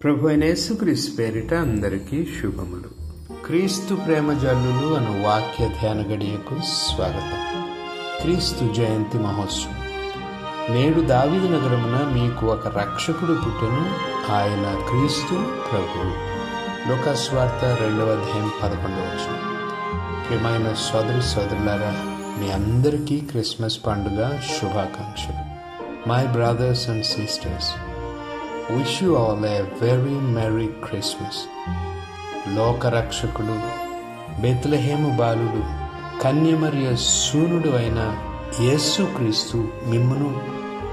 ప్రభు అయిన యేసుక్రీస్తు పేరిట అందరికీ శుభములు. క్రీస్తు ప్రేమ జల్లులు అను వాక్య ధ్యాన గడియకు స్వాగతం. క్రీస్తు జయంతి మహోత్సవం. నేడు దావీదు నగరమున మీకు ఒక రక్షకుడు పుట్టెను, ఆయన క్రీస్తు ప్రభువు. లూకా సువార్త 2వ అధ్యాయం 11వ వచనం. ప్రియమైన సోదరి సోదరులారా, మీ అందరికీ క్రిస్మస్ పండుగ శుభాకాంక్షలు. My brothers and sisters, wish you all a very merry Christmas. లోకరక్షకుడు, బెత్లెహేము బాలుడు, కన్యమరియ సూనుడు అయిన యేసుక్రీస్తు మిమ్మును,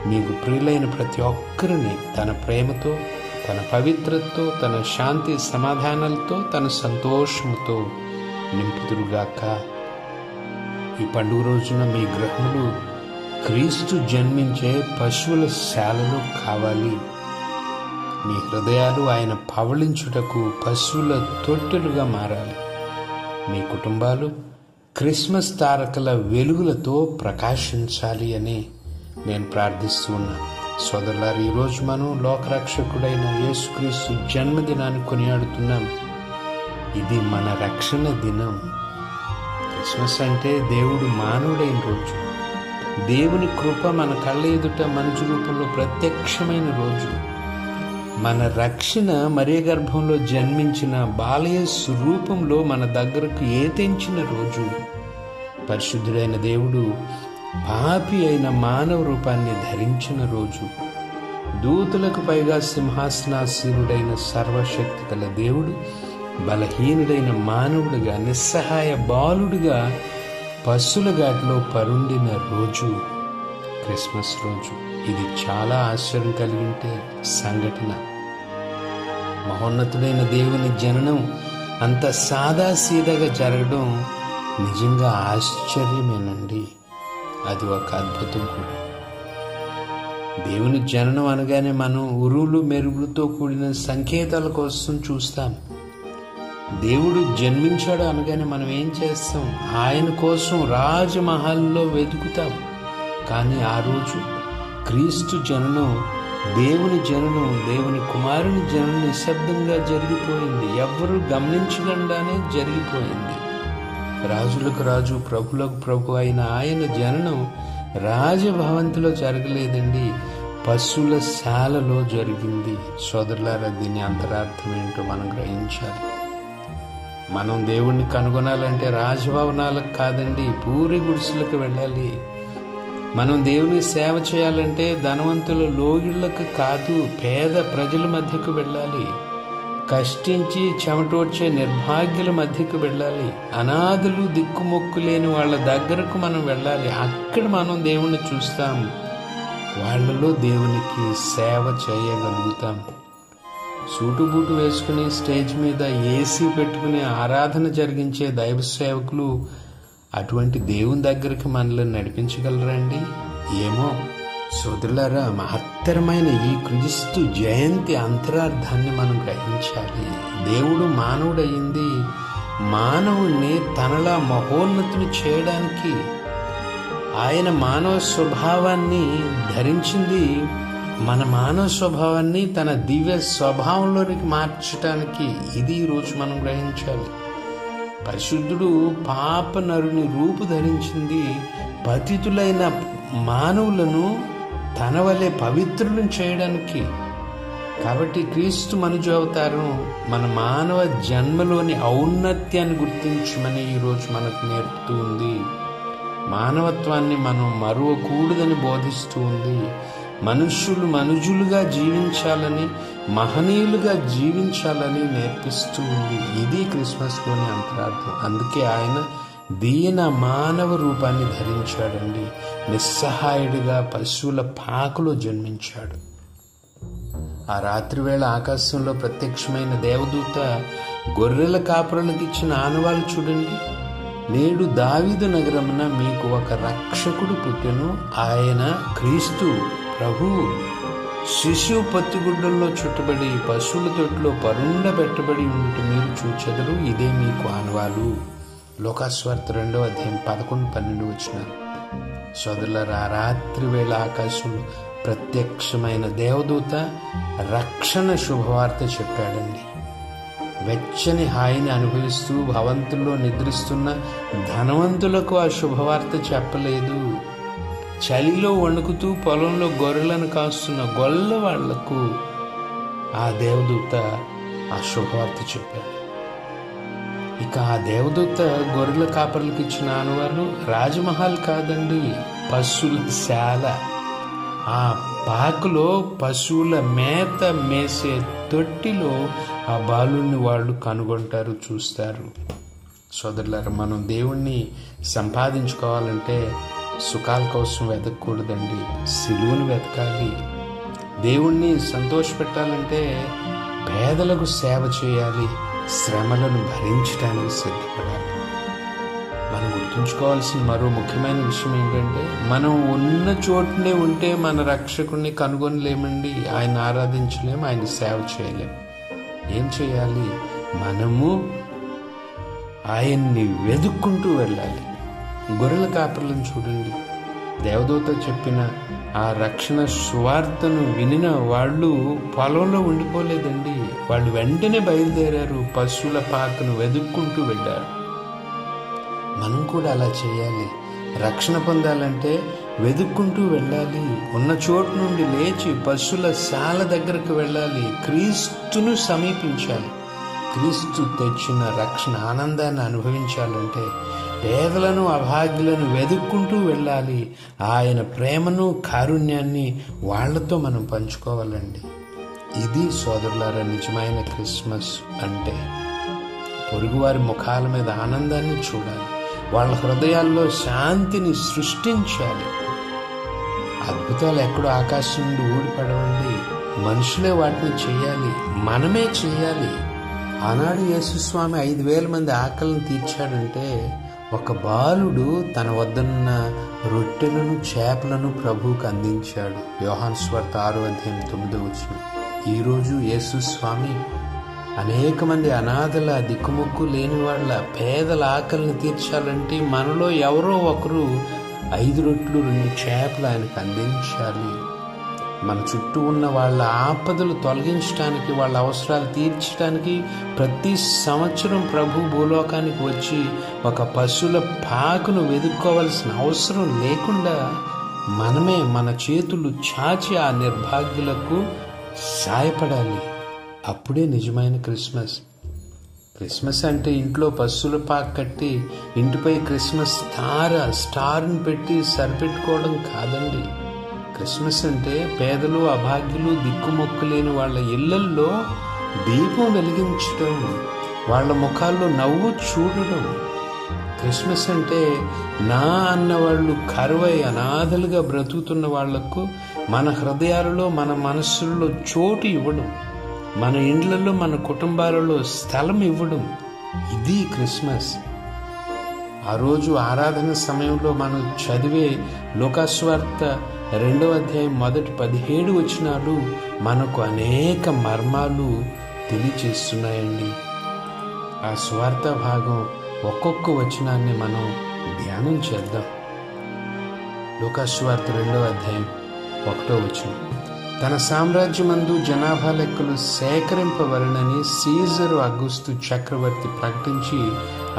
మీకు ప్రియులైన ప్రతి ఒక్కరిని తన ప్రేమతో, తన పవిత్రతతో, తన శాంతి సమాధానాలతో, తన సంతోషముతో నింపుదురుగాక. ఈ పండుగ రోజున మీ గృహములు క్రీస్తు జన్మించే పశువుల శాలలు కావాలి. మీ హృదయాలు ఆయన పవళించుటకు పశువుల తొట్టెలుగా మారాలి. మీ కుటుంబాలు క్రిస్మస్ తారకల వెలుగులతో ప్రకాశించాలి అని నేను ప్రార్థిస్తూ ఉన్నాను. సోదరులారు, ఈరోజు మనం లోకరక్షకుడైన యేసుక్రీస్తు జన్మదినాన్ని కొనియాడుతున్నాం. ఇది మన రక్షణ దినం. క్రిస్మస్ అంటే దేవుడు మానవుడైన రోజు. దేవుని కృప మన కళ్ళ ఎదుట మనిషి రూపంలో ప్రత్యక్షమైన రోజు. మన రక్షణ మరియ గర్భంలో జన్మించిన బాలయ స్వరూపంలో మన దగ్గరకు తెంచిన రోజు. పరిశుద్ధుడైన దేవుడు పాపి అయిన మానవ రూపాన్ని ధరించిన రోజు. దూతలకు పైగా సింహాసనాసీనుడైన సర్వశక్తి గల దేవుడు బలహీనుడైన మానవుడిగా, నిస్సహాయ బాలుడిగా పశువుల ఘాట్లో పరుండిన రోజు క్రిస్మస్ రోజు. ఇది చాలా ఆశ్చర్యం కలిగించే సంఘటన. మహోన్నతుడైన దేవుని జననం అంత సాదాసీదాగా జరగడం నిజంగా ఆశ్చర్యమేనండి. అది ఒక అద్భుతం కూడా. దేవుని జననం అనగానే మనం ఉరువులు మెరుగులతో కూడిన సంకేతాల కోసం చూస్తాం. దేవుడు జన్మించాడు అనగానే మనం ఏం చేస్తాం? ఆయన కోసం రాజమహల్లో వెతుకుతాం. కానీ ఆ రోజు క్రీస్తు జననం, దేవుని జననం, దేవుని కుమారుని జననం నిశ్శబ్దంగా జరిగిపోయింది. ఎవ్వరూ గమనించకుండానే జరిగిపోయింది. రాజులకు రాజు, ప్రభులకు ప్రభు అయిన ఆయన జననం రాజభవంతిలో జరగలేదండి, పశువుల శాలలో జరిగింది. సోదరులారా, దీని అంతరార్థం ఏంటో మనం గ్రహించాలి. మనం దేవుణ్ణి కనుగొనాలంటే రాజభవనాలకు కాదండి, పూరి గుడిసెలకు వెళ్ళాలి. మనం దేవుని సేవ చేయాలంటే ధనవంతుల లోగిళ్లకు కాదు, పేద ప్రజల మధ్యకు వెళ్ళాలి. కష్టించి చెమటోడ్చే నిర్భాగ్యుల మధ్యకు వెళ్ళాలి. అనాథులు, దిక్కుమొక్కు లేని వాళ్ళ దగ్గరకు మనం వెళ్ళాలి. అక్కడ మనం దేవుణ్ణి చూస్తాం. వాళ్ళలో దేవునికి సేవ చేయగలుగుతాం. సూటుబూటు వేసుకుని స్టేజ్ మీద ఏసీ పెట్టుకుని ఆరాధన జరిగించే దైవ సేవకులు అటువంటి దేవుని దగ్గరికి మనల్ని నడిపించగలరండి? ఏమో. సోదరులారా, మహత్తరమైన ఈ క్రీస్తు జయంతి అంతరార్థాన్ని మనం గ్రహించాలి. దేవుడు మానవుడయింది మానవుణ్ణి తనలా మహోన్నతుని చేయడానికి. ఆయన మానవ స్వభావాన్ని ధరించింది మన మానవ స్వభావాన్ని తన దివ్య స్వభావంలోనికి మార్చడానికి. ఇది ఈరోజు మనం గ్రహించాలి. పరిశుద్ధుడు పాప నరుని రూపు ధరించింది పతితులైన మానవులను తన వలె పవిత్రులను చేయడానికి. కాబట్టి క్రీస్తు మనుజు అవతారం మన మానవ జన్మలోని ఔన్నత్యాన్ని గుర్తించమని ఈరోజు మనకు నేర్పుతూ ఉంది. మానవత్వాన్ని మనం మరువకూడదని బోధిస్తూ ఉంది. మనుషులు మనుజులుగా జీవించాలని, మహనీయులుగా జీవించాలని నేర్పిస్తూ ఉంది. ఇది క్రిస్మస్లోని అంతరార్థం. అందుకే ఆయన దీన మానవ రూపాన్ని ధరించాడండి. నిస్సహాయుడిగా పశువుల పాకలో జన్మించాడు. ఆ రాత్రి వేళ ఆకాశంలో ప్రత్యక్షమైన దేవదూత గొర్రెల కాపురులకు ఇచ్చిన ఆనవాళ్ళు చూడండి. నేడు దావీదు నగరమున మీకు ఒక రక్షకుడు పుట్టెను, ఆయన క్రీస్తు ప్రభు. శిశువు పత్తిగుడ్డల్లో చుట్టబడి పశువుల తొట్టులో పరుండబెట్టబడి ఉండుట మీరు చూచెదరు, ఇదే మీకు ఆనవాలు. లూకా సువార్త 2వ అధ్యాయం 11-12 వచనాలు. సోదరులారా, రాత్రి వేళ ఆకాశంలో ప్రత్యక్షమైన దేవదూత రక్షణ శుభవార్త చెప్పాడండి. వెచ్చని హాయిని అనుభవిస్తూ భవంతుల్లో నిద్రిస్తున్న ధనవంతులకు ఆ శుభవార్త చెప్పలేదు. చలిలో వణుకుతూ పొలంలో గొర్రెలను కాస్తున్న గొల్ల వాళ్లకు ఆ దేవదూత ఆ శుభవార్త చెప్పాడు. ఇక ఆ దేవదూత గొర్రెల కాపర్లకు ఇచ్చిన ఆనవాళ్ళు రాజమహల్ కాదండి, పశువుల శాల. ఆ పాకలో పశువుల మేత మేసే తొట్టిలో ఆ బాలుని వాళ్ళు కనుగొంటారు, చూస్తారు. సోదరులారా, మనం దేవుణ్ణి సంపాదించుకోవాలంటే సుఖాల కోసం వెతకూడదండి, సిలువను వెతకాలి. దేవుణ్ణి సంతోషపెట్టాలంటే పేదలకు సేవ చేయాలి, శ్రమలను భరించడానికి సిద్ధపడాలి. మనం గుర్తుంచుకోవాల్సిన మరో ముఖ్యమైన విషయం ఏంటంటే, మనం ఉన్న చోటునే ఉంటే మన రక్షకుడిని కనుగొనలేమండి, ఆయన ఆరాధించలేము, ఆయన సేవ చేయలేము. ఏం చేయాలి? మనము ఆయన్ని వెతుక్కుంటూ వెళ్ళాలి. గొర్రెల కాపర్లను చూడండి, దేవదూత చెప్పిన ఆ రక్షణ సువార్తను వినిన వాళ్ళు పొలంలో ఉండిపోలేదండి, వాళ్ళు వెంటనే బయలుదేరారు, పశువుల పాకను వెతుక్కుంటూ వెళ్ళారు. మనం కూడా అలా చేయాలి. రక్షణ పొందాలంటే వెతుక్కుంటూ వెళ్ళాలి. ఉన్న చోటు నుండి లేచి పశువుల శాల దగ్గరకు వెళ్ళాలి, క్రీస్తును సమీపించాలి. క్రీస్తు తెచ్చిన రక్షణ ఆనందాన్ని అనుభవించాలంటే పేదలను అభాగ్యులను వెతుక్కుంటూ వెళ్ళాలి. ఆయన ప్రేమను కారుణ్యాన్ని వాళ్లతో మనం పంచుకోవాలండి. ఇది సోదరులారా నిజమైన క్రిస్మస్ అంటే. పొరుగువారి ముఖాల మీద ఆనందాన్ని చూడాలి, వాళ్ళ హృదయాల్లో శాంతిని సృష్టించాలి. అద్భుతాలు ఎక్కడో ఆకాశం నుండి ఊడిపడవండి, మనుషులే వాటిని చేయాలి, మనమే చేయాలి. ఆనాడు యేసుస్వామి 5,000 మంది ఆకలిని తీర్చాడంటే ఒక బాలుడు తన వద్దన్న రొట్టెలను చేపలను ప్రభువుకు అందించాడు. యోహాను సువార్త 6:9. ఈరోజు యేసుస్వామి అనేక మంది అనాథల, దిక్కుముక్కు లేని వాళ్ళ, పేదల ఆకలిని తీర్చాలంటే మనలో ఎవరో ఒకరు 5 రొట్టెలు 2 చేపలు ఆయనకు అందించాలి. మన చుట్టూ ఉన్న వాళ్ళ ఆపదలు తొలగించడానికి, వాళ్ళ అవసరాలు తీర్చడానికి ప్రతి సంవత్సరం ప్రభు భూలోకానికి వచ్చి ఒక పశువుల పాకను వెతుక్కోవాల్సిన అవసరం లేకుండా మనమే మన చేతులు చాచి ఆ నిర్భాగ్యులకు సాయపడాలి. అప్పుడే నిజమైన క్రిస్మస్. క్రిస్మస్ అంటే ఇంట్లో పశువుల పాక కట్టి ఇంటిపై క్రిస్మస్ స్టార్ని పెట్టి సరిపెట్టుకోవడం కాదండి. క్రిస్మస్ అంటే పేదలు, అభాగ్యులు, దిక్కుమొక్కు లేని వాళ్ళ ఇళ్లల్లో దీపం వెలిగించడం, వాళ్ళ ముఖాల్లో నవ్వు చూడడం. క్రిస్మస్ అంటే నా అన్నవాళ్ళు కరువై అనాథలుగా బ్రతుకుతున్న వాళ్లకు మన హృదయాలలో, మన మనస్సుల్లో చోటు ఇవ్వడం, మన ఇండ్లలో, మన కుటుంబాలలో స్థలం ఇవ్వడం. ఇది క్రిస్మస్. ఆ రోజు ఆరాధన సమయంలో మనం చదివే లూకాసువార్త 2:17 మనకు అనేక మర్మాలు తెలియచేస్తున్నాయండి. ఆ సువార్త భాగం ఒక్కొక్క వచనాన్ని మనం ధ్యానం చేద్దాం. లూకాసువార్త 2:1. తన సామ్రాజ్యమందు జనాభా లెక్కలు సేకరింపవలనని సీజరు అగుస్తు చక్రవర్తి ప్రకటించి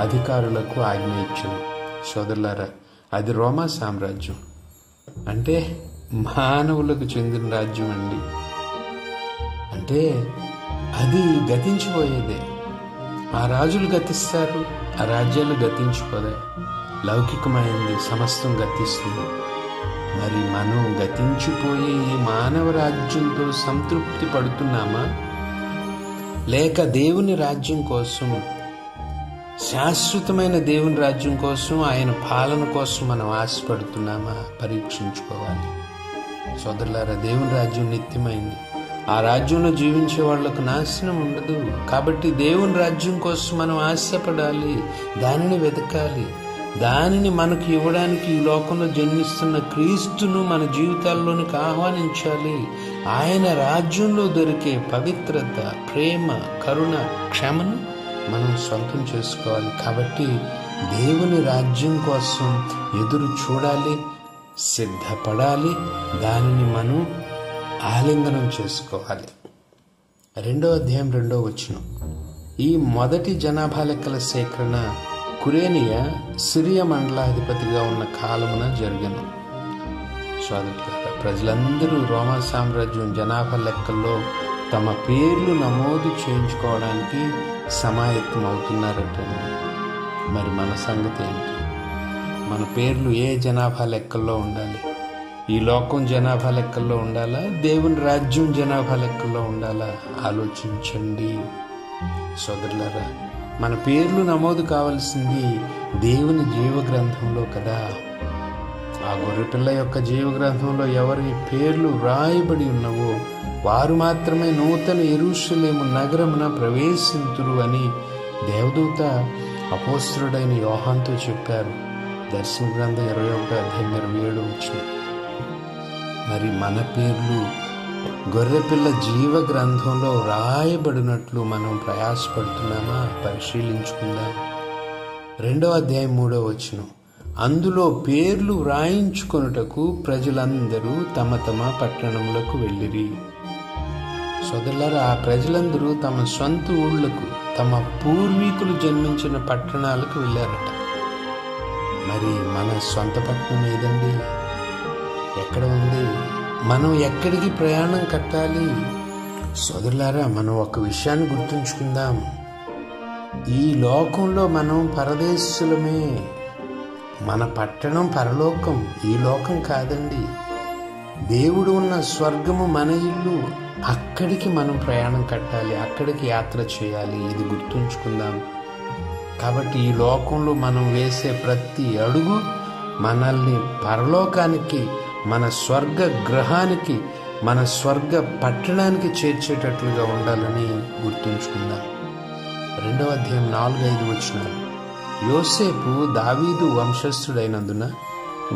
అధికారులకు ఆజ్ఞ ఇచ్చాను. సోదరులారా, అది రోమా సామ్రాజ్యం అంటే మానవులకు చెందిన రాజ్యం అండి. అంటే అది గతించిపోయేదే. ఆ రాజులు గతిస్తారు, ఆ రాజ్యాలు గతించిపోతాయి. లౌకికమైంది సమస్తం గతిస్తుంది. మరి మనం గతించిపోయే ఈ మానవ రాజ్యంతో సంతృప్తి పడుతున్నామా, లేక దేవుని రాజ్యం కోసం, శాశ్వతమైన దేవుని రాజ్యం కోసం, ఆయన పాలన కోసం మనం ఆశపడుతున్నామా పరీక్షించుకోవాలి. సోదరులారా, దేవుని రాజ్యం నిత్యమైంది. ఆ రాజ్యంలో జీవించే వాళ్లకు నాశనం ఉండదు. కాబట్టి దేవుని రాజ్యం కోసం మనం ఆశపడాలి, దానిని వెతకాలి. దానిని మనకు ఇవ్వడానికి ఈ లోకంలో జన్మిస్తున్న క్రీస్తును మన జీవితాల్లోనికి ఆహ్వానించాలి. ఆయన రాజ్యంలో దొరికే పవిత్రత, ప్రేమ, కరుణ, క్షమను మనం సొంతం చేసుకోవాలి. కాబట్టి దేవుని రాజ్యం కోసం ఎదురు చూడాలి, సిద్ధపడాలి, దానిని మనం ఆలింగనం చేసుకోవాలి. 2వ అధ్యాయం 2వ వచనం. ఈ మొదటి జనాభా లెక్కల సేకరణ కురేనియా సిరియా మండలాధిపతిగా ఉన్న కాలమున జరిగను. సోదరులారా, ప్రజలందరూ రోమా సామ్రాజ్యం జనాభా లెక్కల్లో తమ పేర్లు నమోదు చేయించుకోవడానికి సమాయత్తం అవుతున్నారటండి. మరి మన సంగతి ఏంటి? మన పేర్లు ఏ జనాభా లెక్కల్లో ఉండాలి? ఈ లోకం జనాభా లెక్కల్లో ఉండాలా, దేవుని రాజ్యం జనాభా లెక్కల్లో ఉండాలా? ఆలోచించండి సోదరులారా. మన పేర్లు నమోదు కావాల్సింది దేవుని జీవ గ్రంథంలో కదా. ఆ గొర్రెపిల్ల యొక్క జీవ గ్రంథంలో ఎవరి పేర్లు రాయబడి ఉన్నవో వారు మాత్రమే నూతన యెరూషలేము నగరమున ప్రవేశింతురు అని దేవదూత అపోస్తలుడైన యోహానుతో చెప్పారు. దర్శన గ్రంథం 21వ అధ్యాయం 27వ వచనం. మరి మన పేర్లు గొర్రెపిల్ల జీవ గ్రంథంలో రాయబడినట్లు మనం ప్రయాసపడుతున్నామా? పరిశీలించుకుందాం. 2వ అధ్యాయం 3వ వచనం. అందులో పేర్లు వ్రాయించుకొనుటకు ప్రజలందరూ తమ తమ పట్టణములకు వెళ్ళిరి. సోదరులారా, ఆ ప్రజలందరూ తమ సొంత ఊళ్ళకు, తమ పూర్వీకులు జన్మించిన పట్టణాలకు వెళ్ళారట. మరి మన సొంత పట్టణం ఏదండి? ఎక్కడ ఉంది? మనం ఎక్కడికి ప్రయాణం కట్టాలి? సోదరులారా, మనం ఒక విషయాన్ని గుర్తుంచుకుందాం. ఈ లోకంలో మనం పరదేశులమే. మన పట్టణం పరలోకం, ఈ లోకం కాదండి. దేవుడు ఉన్న స్వర్గము మన ఇల్లు. అక్కడికి మనం ప్రయాణం కట్టాలి, అక్కడికి యాత్ర చేయాలి. ఇది గుర్తుంచుకుందాం. కాబట్టి ఈ లోకంలో మనం వేసే ప్రతి అడుగు మనల్ని పరలోకానికి, మన స్వర్గ గ్రహానికి, మన స్వర్గ పట్టణానికి చేర్చేటట్లుగా ఉండాలని గుర్తుంచుకుందాం. 2వ అధ్యాయం 4-5 వచనాలు. యోసేపు దావీదు వంశస్థుడైనందున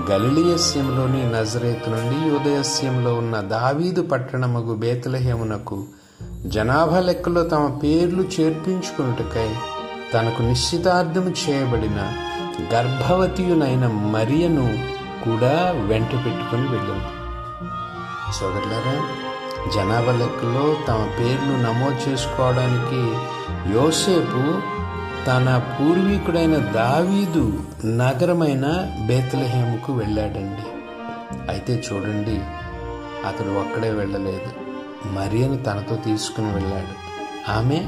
గలిలయస్యంలోని నజరేతు నుండి యూదయస్యంలో ఉన్న దావీదు పట్టణమగు బేత్లెహేమునకు జనాభా లెక్కలో తమ పేర్లు చేర్పించుకొనుటకై తనకు నిశ్చితార్థము చేయబడిన గర్భవతియునైన మరియను కూడా వెంట పెట్టుకుని వెళ్ళాను. సోదరులారా, జనాభా లెక్కలో తమ పేర్లు నమోదు చేసుకోవడానికి యోసేపు తన పూర్వీకుడైన దావీదు నగరమైన బేత్లెహేముకు వెళ్ళాడండి. అయితే చూడండి, అతడు ఒక్కడే వెళ్ళలేదు, మరియను తనతో తీసుకుని వెళ్ళాడు. ఆమె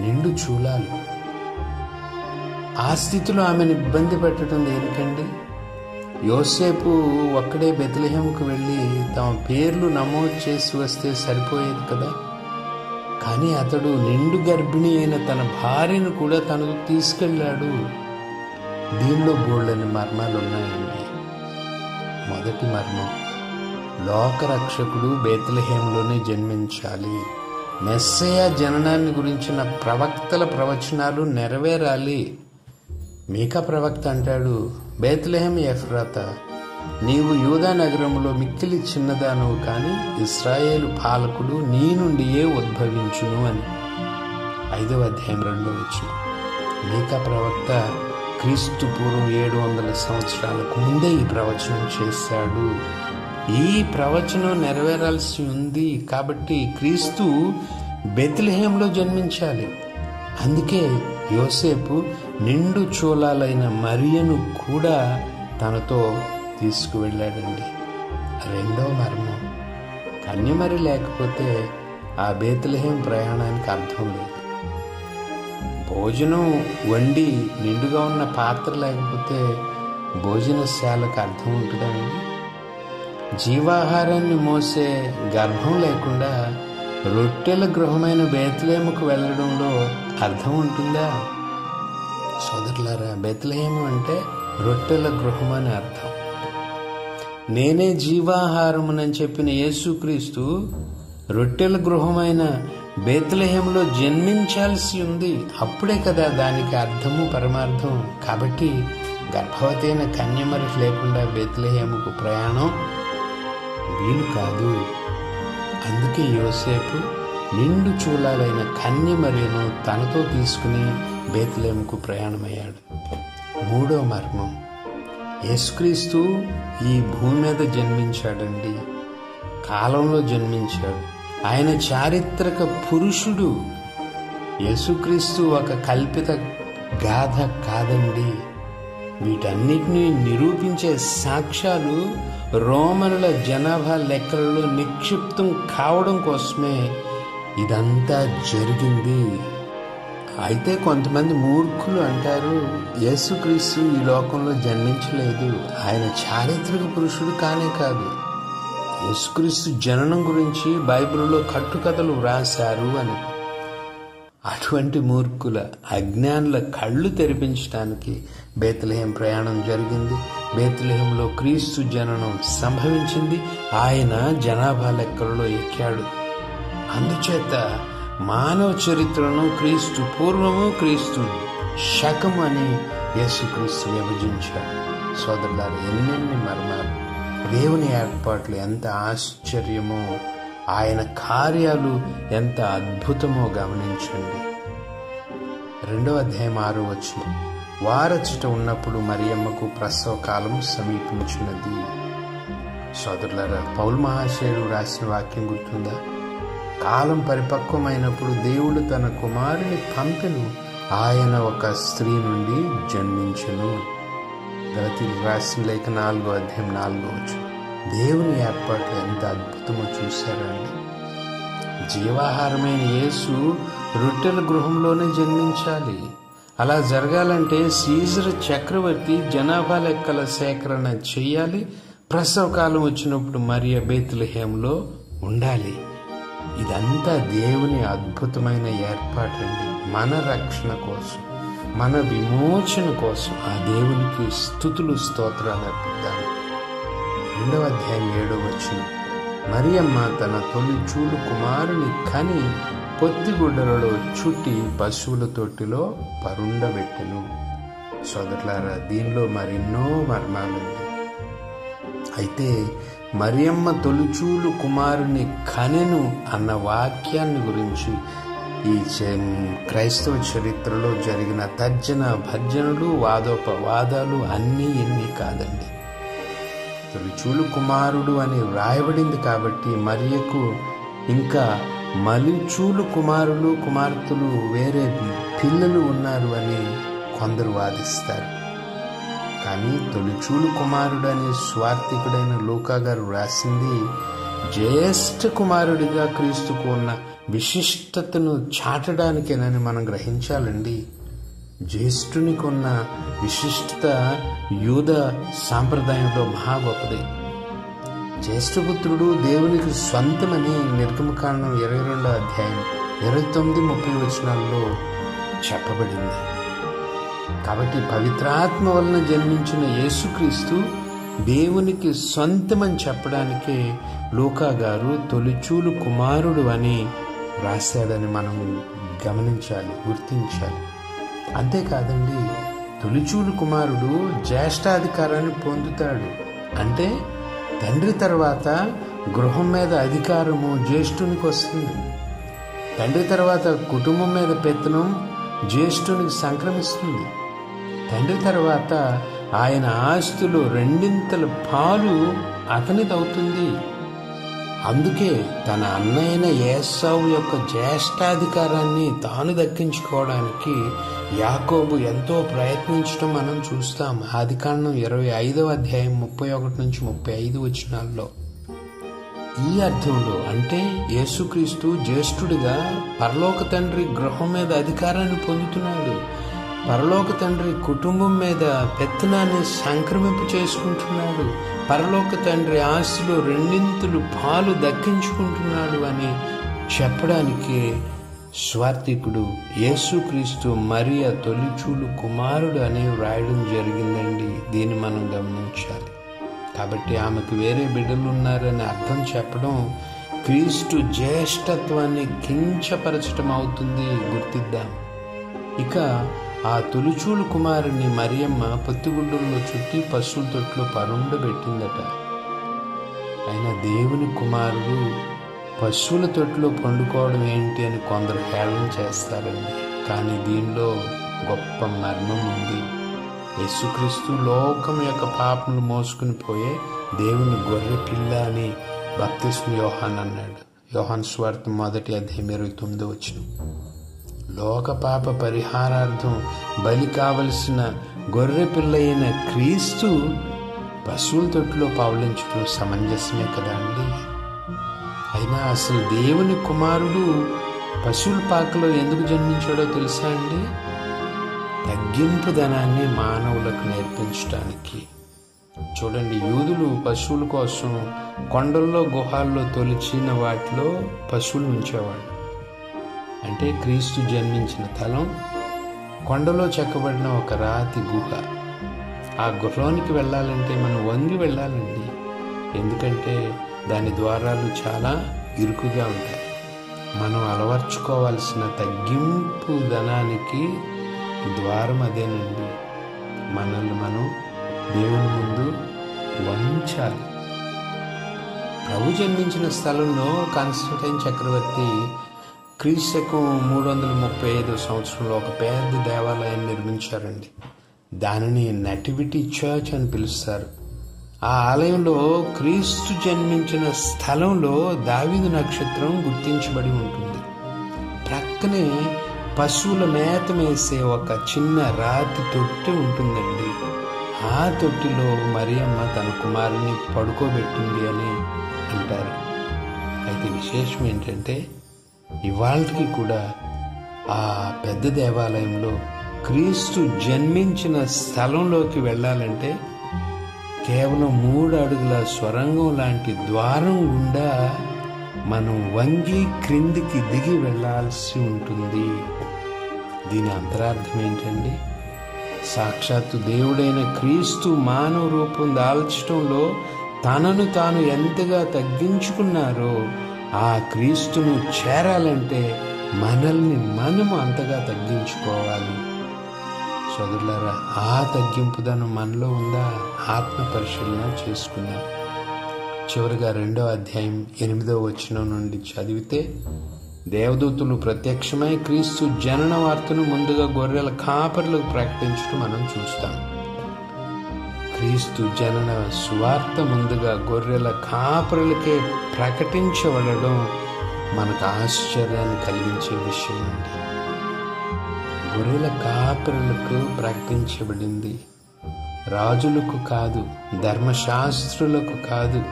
నిండు చూలాలు. ఆ స్థితిలో ఆమెను ఇబ్బంది పెట్టడం దేనికండి? యోసేపు ఒక్కడే బెత్లెహేముకు వెళ్ళి తమ పేర్లు నమోదు చేసి వస్తే సరిపోయేది కదా. కానీ అతడు నిండు గర్భిణి అయిన తన భార్యను కూడా తనకు తీసుకెళ్ళాడు. దీనిలో బోల్డని మర్మాలు ఉన్నాయండి. మొదటి మర్మం, లోకరక్షకుడు బేత్లెహేములోనే జన్మించాలి. మెస్సయ జననాన్ని గురించిన ప్రవక్తల ప్రవచనాలు నెరవేరాలి. మీకా ప్రవక్త అంటాడు, బేత్లెహేము ఎఫ్రాతా, నీవు యూదా నగరంలో మిక్కిలి చిన్నదానవు, కానీ ఇశ్రాయేలు పాలకుడు నీ నుండియే ఉద్భవించును అని. 5వ అధ్యాయం 2వ వచనం. మీకా ప్రవక్త క్రీస్తు పూర్వం 700 సంవత్సరాలకు ముందే ఈ ప్రవచనం చేశాడు. ఈ ప్రవచనం నెరవేరాల్సి ఉంది. కాబట్టి క్రీస్తు బెత్లెహేములో జన్మించాలి. అందుకే యోసేపు నిండు చూలాలైన మరియను కూడా తనతో తీసుకువెళ్ళాడండి. 2వ మర్మం, కన్యమరి లేకపోతే ఆ బేత్లెహేం ప్రయాణానికి అర్థం లేదు. భోజనం వండి నిండుగా ఉన్న పాత్ర లేకపోతే భోజనశాలకు అర్థం ఉంటుందండి. జీవాహారాన్ని మోసే గర్భం లేకుండా రొట్టెల గృహమైన బేత్లెహేముకు వెళ్ళడంలో అర్థం ఉంటుందా? సోదరులారా, బేత్లెహేము అంటే రొట్టెల గృహం అని అర్థం. నేనే జీవాహారమునని చెప్పిన యేసుక్రీస్తు రొట్టెల గృహమైన బేత్లెహేములో జన్మించాల్సి ఉంది. అప్పుడే కదా దానికి అర్థము పరమార్థం. కాబట్టి గర్భవతి అయిన కన్యమరి లేకుండా బేత్లెహేముకు ప్రయాణం వీలు కాదు. అందుకే యోసేపు నిండు చూలాలైన కన్యమరియను తనతో తీసుకుని బేత్లెహేముకు ప్రయాణమయ్యాడు. 3వ మర్మం, యేసుక్రీస్తు ఈ భూమి మీద జన్మించాడండి, కాలంలో జన్మించాడు. ఆయన చారిత్రక పురుషుడు. యేసుక్రీస్తు ఒక కల్పిత గాథ కాదండి. వీటన్నిటినీ నిరూపించే సాక్ష్యాలు రోమనుల జనాభా లెక్కలలో నిక్షిప్తం కావడం కోసమే ఇదంతా జరిగింది. అయితే కొంతమంది మూర్ఖులు అంటారు, యేసుక్రీస్తు ఈ లోకంలో జన్మించలేదు, ఆయన చారిత్రక పురుషుడు కానే కాదు, యేసుక్రీస్తు జననం గురించి బైబిల్లో కట్టుకథలు వ్రాశారు అని. అటువంటి మూర్ఖుల అజ్ఞానుల కళ్ళు తెరిపించడానికి బేత్లెహేం ప్రయాణం జరిగింది. బేత్లెహేంలో క్రీస్తు జననం సంభవించింది. ఆయన జనాభా లెక్కలలో ఎక్కాడు. అందుచేత మానవ చరిత్రను క్రీస్తు పూర్వము, క్రీస్తు శకము అని యేసుక్రీస్తు విభజించాడు. సోదరులారా, ఎన్నెన్ని మర్మాలు! దేవుని ఏర్పాట్లు ఎంత ఆశ్చర్యమో, ఆయన కార్యాలు ఎంత అద్భుతమో గమనించండి. 2వ అధ్యాయం 6వ వచనం. వారచట ఉన్నప్పుడు మరియమ్మకు ప్రసవ కాలం సమీపించినది. సోదరులారా, పౌలు మహాశయుడు రాసిన వాక్యం గుర్తుందా? కాలం పరిపక్వమైనప్పుడు దేవుడు తన కుమారుని పంపెను, ఆయన ఒక స్త్రీ నుండి జన్మించెను. గలతీయులకు రాసిన లేఖ 4వ అధ్యాయం 4వ వచనం. దేవుని ఏర్పాట్లు ఎంత అద్భుతమో చూశారండి. జీవాహారమైన యేసు రొట్టెల గృహంలోనే జన్మించాలి. అలా జరగాలంటే సీజర్ చక్రవర్తి జనాభా లెక్కల సేకరణ చెయ్యాలి. ప్రసవ కాలం వచ్చినప్పుడు మరియ బేత్లెహేంలో ఉండాలి. ఇదంతా దేవుని అద్భుతమైన ఏర్పాటండి. మన రక్షణ కోసం, మన విమోచన కోసం ఆ దేవునికి స్తుతులు, స్తోత్రాలు అర్పిద్దాం. 2వ అధ్యాయం 7వ వచనం. మరియమ్మ తన తొలి చూలు కుమారుని కని పొత్తిగుడ్డలలో చుట్టి పశువుల తొట్టిలో పరుండబెట్టెను. సోదరులారా, దీనిలో మరెన్నో మర్మాలుంది. అయితే మరియమ్మ తొలిచూలు కుమారుని కనెను అన్న వాక్యాన్ని గురించి ఈ క్రైస్తవ చరిత్రలో జరిగిన తర్జన భర్జనలు, వాదోపవాదాలు అన్నీ ఎన్ని కాదండి. తొలిచూలు కుమారుడు అని వ్రాయబడింది కాబట్టి మరియకు ఇంకా మలిచూలు కుమారులు, కుమార్తెలు, వేరే పిల్లలు ఉన్నారు అని కొందరు వాదిస్తారు. కానీ తొలిచూలు కుమారుడు అనే స్వార్థికుడైన లూకా గారు రాసింది జ్యేష్ఠ కుమారుడిగా క్రీస్తుకు ఉన్న విశిష్టతను చాటడానికేనని మనం గ్రహించాలండి. జ్యేష్ఠునికి ఉన్న విశిష్టత యూద సాంప్రదాయంలో మహా గొప్పది. జ్యేష్ఠపుత్రుడు దేవునికి స్వంతమని నిర్గమకాండం 22వ అధ్యాయం 29-30 వచనాల్లో చెప్పబడింది. కాబట్టి పవిత్రాత్మ వలన జన్మించిన యేసుక్రీస్తు దేవునికి సొంతమని చెప్పడానికే లూకా గారు తొలిచూలు కుమారుడు అని రాశాడని మనం గమనించాలి, గుర్తించాలి. అంతేకాదండి, తొలిచూలు కుమారుడు జ్యేష్ఠాధికారాన్ని పొందుతాడు. అంటే తండ్రి తర్వాత గృహం మీద అధికారము జ్యేష్ఠునికి వస్తుంది. తండ్రి తర్వాత కుటుంబం మీద పెత్తనం జ్యేష్ఠునికి సంక్రమిస్తుంది. తండ్రి తర్వాత ఆయన ఆస్తులు 2 పాలు అతనిదవుతుంది. అందుకే తన అన్నయ్యన ఏసావు యొక్క జ్యేష్ఠాధికారాన్ని తాను దక్కించుకోవడానికి యాకోబు ఎంతో ప్రయత్నించడం మనం చూస్తాం. ఆదికాండం 25వ అధ్యాయం 31-35 వచనాల్లో. ఈ అర్థంలో అంటే యేసుక్రీస్తు జ్యేష్ఠుడిగా పరలోక తండ్రి గృహం మీద అధికారాన్ని పొందుతున్నాడు. పరలోక తండ్రి కుటుంబం మీద పెత్తనాన్ని సంక్రమింపు చేసుకుంటున్నాడు. పరలోక తండ్రి ఆస్తిలో 2 పాలు దక్కించుకుంటున్నాడు అని చెప్పడానికి స్వార్థికుడు యేసుక్రీస్తు మరియ తొలిచూలు కుమారుడు అని వ్రాయడం జరిగిందండి. దీన్ని మనం గమనించాలి. కాబట్టి ఆమెకు వేరే బిడ్డలు ఉన్నారని అర్థం చెప్పడం క్రీస్తు జ్యేష్ఠత్వాన్ని కించపరచడం అవుతుంది, గుర్తిద్దాం. ఇక ఆ తొలిచూలు కుమారుని మరియమ్మ పొత్తిగుడ్డల్లో చుట్టి పశువుల తొట్లో పరుండబెట్టిందట. ఆయన దేవుని కుమారుడు పశువుల తొట్లో పండుకోవడం ఏంటి అని కొందరు హేళన చేస్తారండి. కానీ దీనిలో గొప్ప మర్మం ఉంది. యేసుక్రీస్తు లోకం యొక్క పాపములు మోసుకుని పోయే దేవుని గొర్రె పిల్ల అని బప్తిస్మ యోహాన్ అన్నాడు. యోహాను సువార్త 1:29. లోక పాప పరిహారార్థం బలి కావలసిన గొర్రె పిల్ల అయిన క్రీస్తు పశువుల తొట్టులో పవళించడం సమంజసమే కదా అండి. అయినా అసలు దేవుని కుమారుడు పశువుల పాకలో ఎందుకు జన్మించాడో తెలుసా అండి? తగ్గింపుదనాన్ని మానవులకు నేర్పించడానికి. చూడండి, యూదులు పశువుల కోసం కొండల్లో గుహాల్లో తొలిచిన వాటిలో పశువులు ఉంచేవాళ్ళు. అంటే క్రీస్తు జన్మించిన స్థలం కొండలో చెక్కబడిన ఒక రాతి గుహ. ఆ గుహలోనికి వెళ్ళాలంటే మనం వంగి వెళ్ళాలండి. ఎందుకంటే దాని ద్వారాలు చాలా ఇరుకుగా ఉంటాయి. మనం అలవర్చుకోవాల్సిన తగ్గింపు ధనానికి ద్వారం అదేనండి. మనల్ని మనం దేవుని ముందు వంచాలి. ప్రభు జన్మించిన స్థలంలో కాన్స్టంటైన్ చక్రవర్తి క్రీస్తు 335 సంవత్సరంలో ఒక పెద్ద దేవాలయాన్ని నిర్మించారండి. దానిని నేటివిటీ చర్చ్ అని పిలుస్తారు. ఆ ఆలయంలో క్రీస్తు జన్మించిన స్థలంలో దావీదు నక్షత్రం గుర్తించబడి ఉంటుంది. ప్రక్కనే పశువుల మేత మేసే ఒక చిన్న రాతి తొట్టి ఉంటుందండి. ఆ తొట్టిలో మరియమ్మ తన కుమారుని పడుకోబెట్టింది అని అంటారు. అయితే విశేషం ఏంటంటే ఇవాళకి కూడా ఆ పెద్ద దేవాలయంలో క్రీస్తు జన్మించిన స్థలంలోకి వెళ్ళాలంటే కేవలం 3 అడుగుల స్వరంగం లాంటి ద్వారం గుండా మనం వంగి క్రిందికి దిగి వెళ్ళాల్సి ఉంటుంది. దీని అంతరార్థం ఏంటండి? సాక్షాత్తు దేవుడైన క్రీస్తు మానవ రూపం దాల్చడంలో తనను తాను ఎంతగా తగ్గించుకున్నారో ఆ క్రీస్తును చేరాలంటే మనల్ని మనము అంతగా తగ్గించుకోవాలి. సోదరులారా, ఆ తగ్గింపుదనం మనలో ఉందా? ఆత్మ పరిశీలన చేసుకుందాం. చివరిగా 2వ అధ్యాయం 8వ వచనం నుండి చదివితే, దేవదూతులు ప్రత్యక్షమై క్రీస్తు జనన వార్తను ముందుగా గొర్రెల కాపరులకు ప్రకటించడం మనం చూస్తాం. క్రీస్తు జనన సువార్త ముందుగా గొర్రెల కాపరులకే ప్రకటించబడడం మనకు ఆశ్చర్యాన్ని కలిగించే విషయం అండి. గొర్రెల కాపరులకు ప్రకటించబడింది, రాజులకు కాదు, ధర్మశాస్త్రులకు కాదు,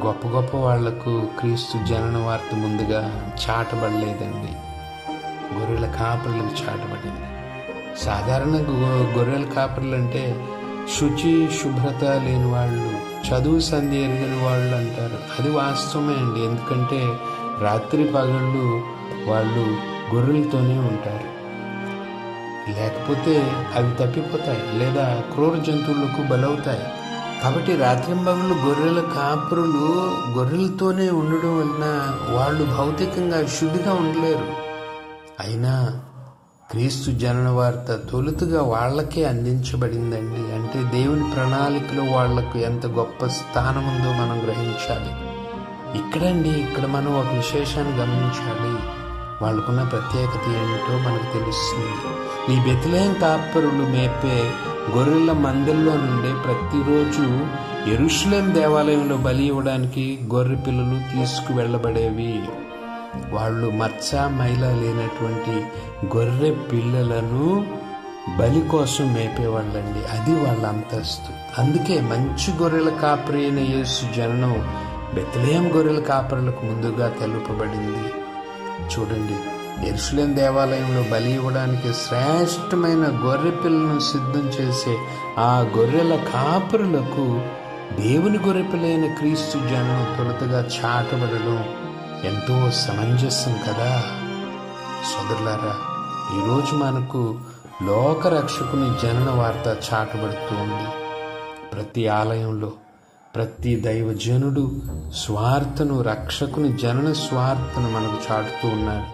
గొప్ప గొప్ప వాళ్లకు క్రీస్తు జనన వార్త ముందుగా చాటబడలేదండి. గొర్రెల కాపరులకు చాటబడింది. సాధారణంగా గొర్రెల కాపరులు అంటే శుచి శుభ్రత లేని వాళ్ళు, చదువు సంధ్య ఎరగని వాళ్ళు అంటారు. అది వాస్తవమే అండి. ఎందుకంటే రాత్రి పగళ్ళు వాళ్ళు గొర్రెలతోనే ఉంటారు. లేకపోతే అవి తప్పిపోతాయి లేదా క్రూర జంతువులకు బలవుతాయి. కాబట్టి రాత్రింబగళ్ళు గొర్రెల కాపరులు గొర్రెలతోనే ఉండడం వలన వాళ్ళు భౌతికంగా శుద్ధిగా ఉండలేరు. అయినా క్రీస్తు జనన వార్త తొలుతుగా వాళ్లకే అందించబడిందండి. అంటే దేవుని ప్రణాళికలో వాళ్లకు ఎంత గొప్ప స్థానం ఉందో మనం గ్రహించాలి. ఇక్కడ మనం ఒక విశేషాన్ని గమనించాలి. వాళ్ళకున్న ప్రత్యేకత ఏమిటో మనకు తెలుస్తుంది. ఈ బెత్లెహేము కాపరులు మేపే గొర్రెల మందల్లో నుండి ప్రతిరోజు యెరూషలేము దేవాలయంలో బలి ఇవ్వడానికి గొర్రె పిల్లలు తీసుకువెళ్ళబడేవి. వాళ్ళు మచ్చ మైల లేనటువంటి గొర్రె పిల్లలను బలి కోసం మేపేవాళ్ళండి. అది వాళ్ళ అంతస్తు. అందుకే మంచి గొర్రెల కాపరి అయిన యేసు జననం బెత్లెహేము గొర్రెల కాపరులకు ముందుగా తెలుపబడింది. చూడండి, యెరూషలేము దేవాలయంలో బలి ఇవ్వడానికి శ్రేష్టమైన గొర్రె పిల్లను సిద్ధం చేసే ఆ గొర్రెల కాపరులకు దేవుని గొర్రె పిల్లైన క్రీస్తు జననం తొలుతగా చాటబడడం ఎంతో సమంజసం కదా. సోదరులారా, ఈరోజు మనకు లోకరక్షకుని జనన వార్త చాటబడుతూ ఉంది. ప్రతి ఆలయంలో ప్రతి దైవజనుడు స్వార్థను, రక్షకుని జనన స్వార్థను మనకు చాటుతూ ఉన్నాడు.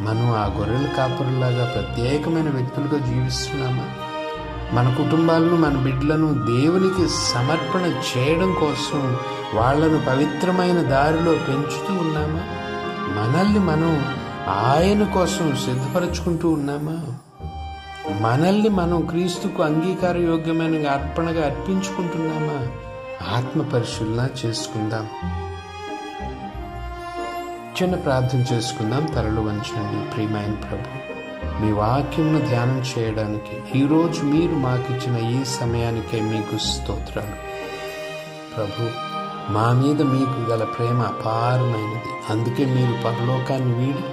మనం ఆ గొర్రెల కాపరులాగా ప్రత్యేకమైన వ్యక్తులుగా జీవిస్తున్నామా? మన కుటుంబాలను, మన బిడ్డలను దేవునికి సమర్పణ చేయడం కోసం వాళ్లను పవిత్రమైన దారిలో పెంచుతూ ఉన్నామా? మనల్ని మనం ఆయన కోసం సిద్ధపరచుకుంటూ ఉన్నామా? మనల్ని మనం క్రీస్తుకు అంగీకార యోగ్యమైన అర్పణగా అర్పించుకుంటున్నామా? ఆత్మ పరిశీలన చేసుకుందాం. చిన్న ప్రార్థన చేసుకుందాం. తలలు వంచండి. ప్రియమైన ప్రభు, మీ వాక్యంను ధ్యానం చేయడానికి ఈరోజు మీరు మాకిచ్చిన ఈ సమయానికే మీకు స్తోత్రాలు. ప్రభు, మా మీద మీకు గల ప్రేమ అపారమైనది. అందుకే మీరు పరలోకాన్ని వీడి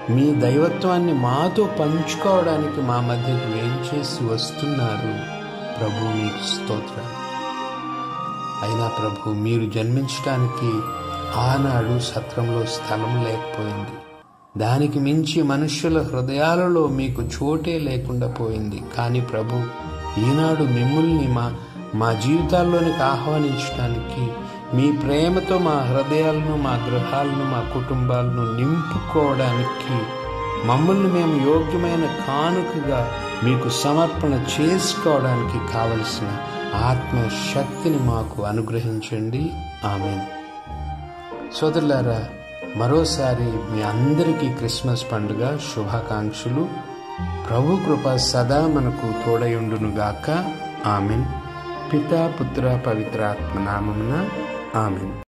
మీ దైవత్వాన్ని మాతో పంచుకోవడానికి మా మధ్యకు వేంచేసి వస్తున్నారు. ప్రభు, మీకు స్తోత్రాలు. అయినా ప్రభు, మీరు జన్మించడానికి ఆనాడు సత్రంలో స్థలం లేకపోయింది. దానికి మించి మనుష్యుల హృదయాలలో మీకు చోటే లేకుండా పోయింది. కానీ ప్రభు, ఈనాడు మిమ్మల్ని మా జీవితాల్లోనికి ఆహ్వానించడానికి, మీ ప్రేమతో మా హృదయాలను, మా గృహాలను, మా కుటుంబాలను నింపుకోవడానికి, మమ్మల్ని మేము యోగ్యమైన కానుకగా మీకు సమర్పణ చేసుకోవడానికి కావలసిన ఆత్మశక్తిని మాకు అనుగ్రహించండి. ఆమేన్. సోదరులారా, మరోసారి మీ అందరికీ క్రిస్మస్ పండుగ శుభాకాంక్షలు. ప్రభు కృప సదా మనకు తోడయుండునుగాక. ఆమేన్. పితా, పుత్ర, పవిత్రాత్మ నామమున ఆమేన్.